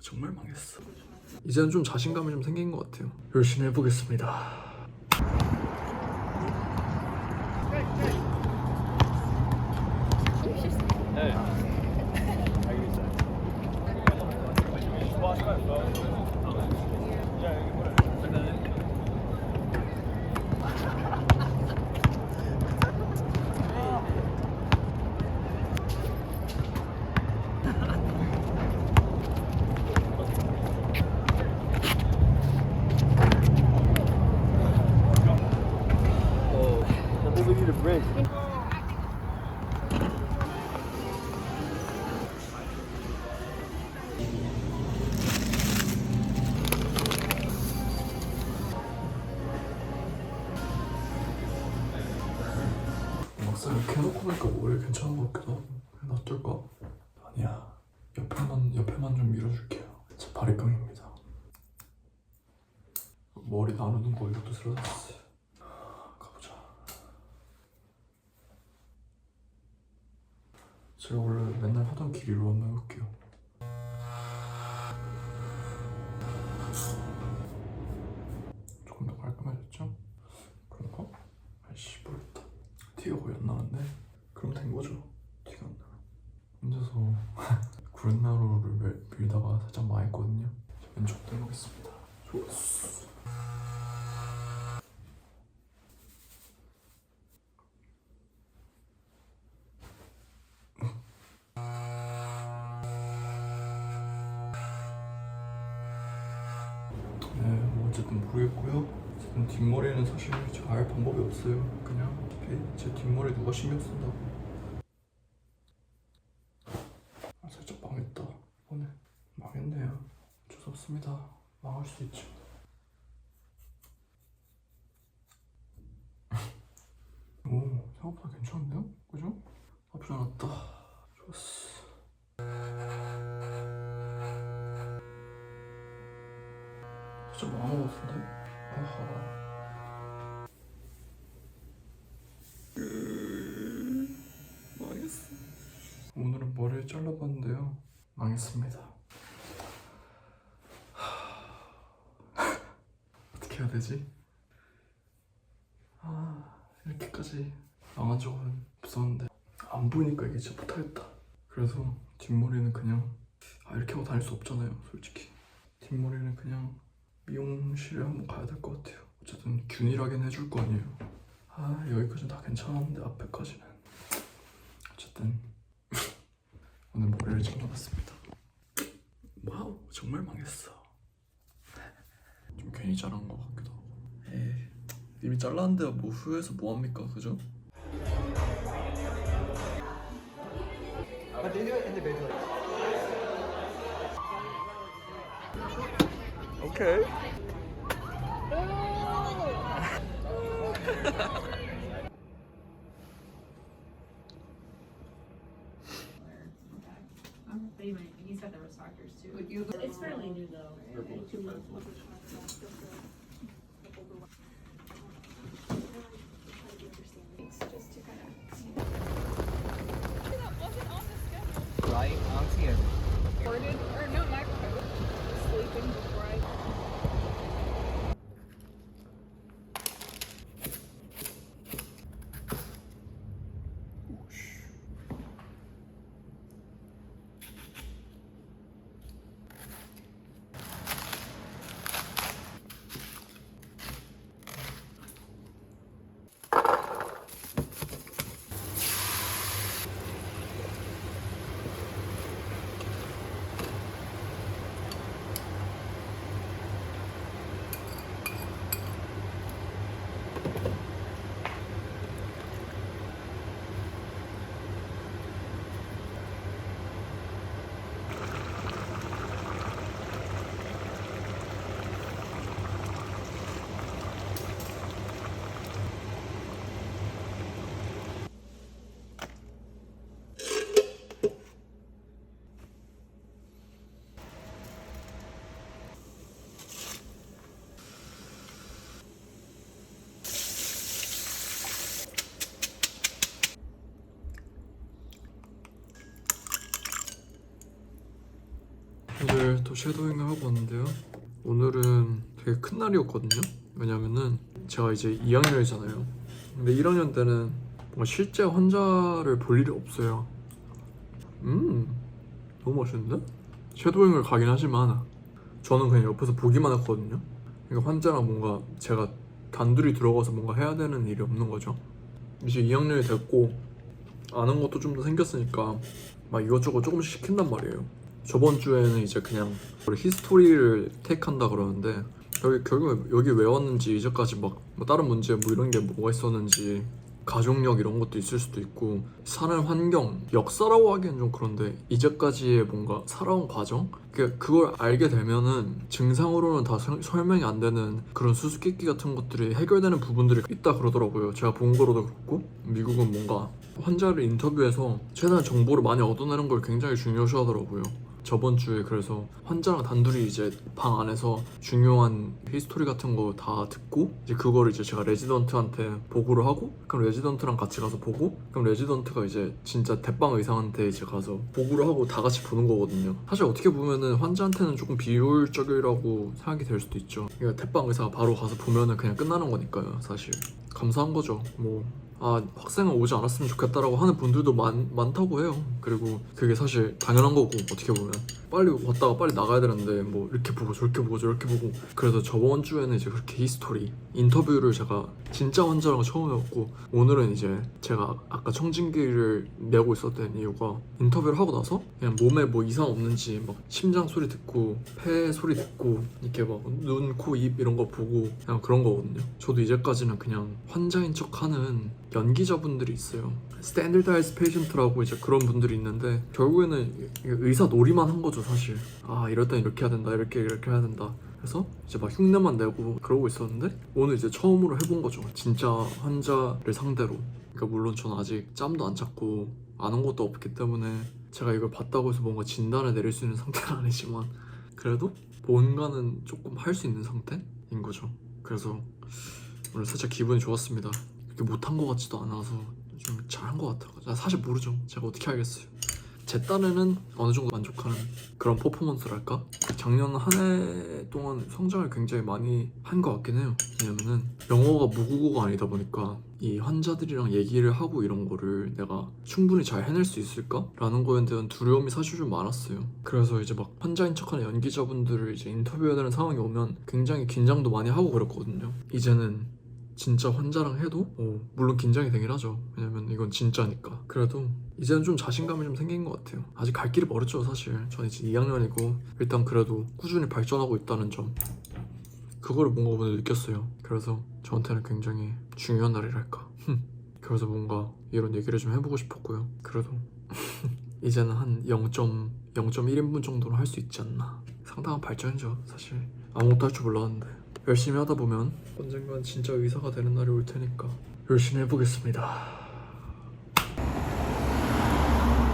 정말 망했어. 이제는 좀 자신감이 좀 생긴 것 같아요. 열심히 해보겠습니다. 막상 이렇게 해놓고 보니까 머리 괜찮은 것 같기도 하고. 그냥 놔둘까? 아니야, 옆에만 좀 밀어줄게요. 제 바리깡입니다. 머리 나누는 거 이것도 쓰러졌어. 가보자. 제가 원래 맨날 하던 길이로 한번 해볼게요. 조금 더 깔끔해졌죠? 그런가? 아이씨, 모르겠다. 티가 거의 안 나는데? 그럼 된 거죠? 티가 안 나. 혼자서 구렛나루를 밀다가 살짝 망했거든요. 왼쪽 해보겠습니다. 좋았어. 뭐 어쨌든 모르겠고요. 어쨌든 뒷머리는 사실 제가 알 방법이 없어요. 그냥 제 뒷머리 누가 신경 쓴다고. 살짝 망했다. 오늘 망했네요. 어쩔 수 없습니다. 망할 수 있죠. 오, 생각보다 괜찮은데요? 그죠? 나쁘지 않았다. 좋았어. 진짜 망한 것 같은데? 아하. 망했어. 오늘은 머리를 잘라봤는데요. 망했습니다. 어떻게 해야 되지? 이렇게까지 망한 적은 없었는데 안 보이니까 이게 진짜 못하겠다. 그래서 뒷머리는 그냥 이렇게 하고 다닐 수 없잖아요. 솔직히 뒷머리는 그냥 미용실에 한번 가야 될 것 같아요. 어쨌든 균일하게 해줄 거 아니에요. 여기까지는 다 괜찮았는데 앞에까지는. 어쨌든 오늘 머리를 잘라봤습니다. 와우, 정말 망했어. 좀 괜히 자른 것 같기도 하고. 이미 잘랐는데 뭐 후회해서 뭐합니까, 그죠? 오케이. He's got the risk factors too. It's fairly new though. Just to kind of that wasn't on the schedule. Right, I'll see everything. Recorded or no, not recorded. Sleeping before I. 오늘 또 섀도잉을 하고 왔는데요. 오늘은 되게 큰 날이었거든요. 왜냐면은 제가 이제 2학년이잖아요. 근데 1학년 때는 뭔가 실제 환자를 볼 일이 없어요. 너무 맛있는데? 섀도잉을 가긴 하지만 저는 그냥 옆에서 보기만 했거든요. 그러니까 환자랑 뭔가 제가 단둘이 들어가서 뭔가 해야 되는 일이 없는 거죠. 이제 2학년이 됐고 아는 것도 좀 더 생겼으니까 막 이것저것 조금씩 시킨단 말이에요. 저번 주에는 이제 그냥 우리 히스토리를 택한다 그러는데 결국에 여기 왜 왔는지 이제까지 막 뭐 다른 문제 뭐 이런 게 뭐가 있었는지 가족력 이런 것도 있을 수도 있고 사는 환경, 역사라고 하기엔 좀 그런데 이제까지의 뭔가 살아온 과정? 그걸 알게 되면은 증상으로는 다 설명이 안 되는 그런 수수께끼 같은 것들이 해결되는 부분들이 있다 그러더라고요. 제가 본 거로도 그렇고 미국은 뭔가 환자를 인터뷰해서 최대한 정보를 많이 얻어내는 걸 굉장히 중요시 하더라고요. 저번 주에 그래서 환자랑 단둘이 이제 방 안에서 중요한 히스토리 같은 거 다 듣고 이제 그거를 이제 제가 레지던트한테 보고를 하고 그럼 레지던트랑 같이 가서 보고 그럼 레지던트가 이제 진짜 대빵 의사한테 이제 가서 보고를 하고 다 같이 보는 거거든요. 사실 어떻게 보면은 환자한테는 조금 비효율적이라고 생각이 될 수도 있죠. 그러니까 대빵 의사가 바로 가서 보면은 그냥 끝나는 거니까요. 사실 감사한 거죠. 뭐 학생은 오지 않았으면 좋겠다라고 하는 분들도 많다고 해요. 그리고 그게 사실 당연한 거고 어떻게 보면 빨리 왔다가 빨리 나가야 되는데 뭐 이렇게 보고 저렇게 보고 저렇게 보고 그래서 저번 주에는 이제 그렇게 히스토리 인터뷰를 제가 진짜 환자랑 처음 해봤고 오늘은 이제 제가 아까 청진기를 메고 있었던 이유가 인터뷰를 하고 나서 그냥 몸에 뭐 이상 없는지 막 심장 소리 듣고 폐 소리 듣고 이렇게 막 눈, 코, 입 이런 거 보고 그냥 그런 거거든요. 저도 이제까지는 그냥 환자인 척하는 연기자분들이 있어요. 스탠더다이즈 페이션트라고 이제 그런 분들이 있는데 결국에는 의사 놀이만 한 거죠 사실. 이럴 땐 이렇게 해야 된다 이렇게 해야 된다 그래서 이제 막 흉내만 내고 그러고 있었는데 오늘 이제 처음으로 해본 거죠. 진짜 환자를 상대로. 그러니까 물론 저는 아직 짬도 안 찼고 아는 것도 없기 때문에 제가 이걸 봤다고 해서 뭔가 진단을 내릴 수 있는 상태는 아니지만 그래도 뭔가는 조금 할 수 있는 상태인 거죠. 그래서 오늘 살짝 기분이 좋았습니다. 이렇게 못한 것 같지도 않아서 좀 잘한 것 같아요. 사실 모르죠. 제가 어떻게 알겠어요. 제 딴에는 어느 정도 만족하는 그런 퍼포먼스랄까? 작년 한 해 동안 성장을 굉장히 많이 한 것 같긴 해요. 왜냐면은 영어가 모국어가 아니다 보니까 이 환자들이랑 얘기를 하고 이런 거를 내가 충분히 잘 해낼 수 있을까? 라는 거에 대한 두려움이 사실 좀 많았어요. 그래서 이제 막 환자인 척하는 연기자분들을 이제 인터뷰해야 되는 상황이 오면 굉장히 긴장도 많이 하고 그랬거든요. 이제는 진짜 환자랑 해도 물론 긴장이 되긴 하죠. 왜냐면 이건 진짜니까. 그래도 이제는 좀 자신감이 좀 생긴 것 같아요. 아직 갈 길이 멀었죠 사실. 저는 이제 2학년이고 일단 그래도 꾸준히 발전하고 있다는 점 그거를 뭔가 오늘 느꼈어요. 그래서 저한테는 굉장히 중요한 날이랄까. 그래서 뭔가 이런 얘기를 좀 해보고 싶었고요. 그래도 이제는 한 0.1인분 정도는 할 수 있지 않나. 상당한 발전이죠 사실. 아무것도 할 줄 몰랐는데 열심히 하다 보면 언젠간 진짜 의사가 되는 날이 올 테니까 열심히 해보겠습니다.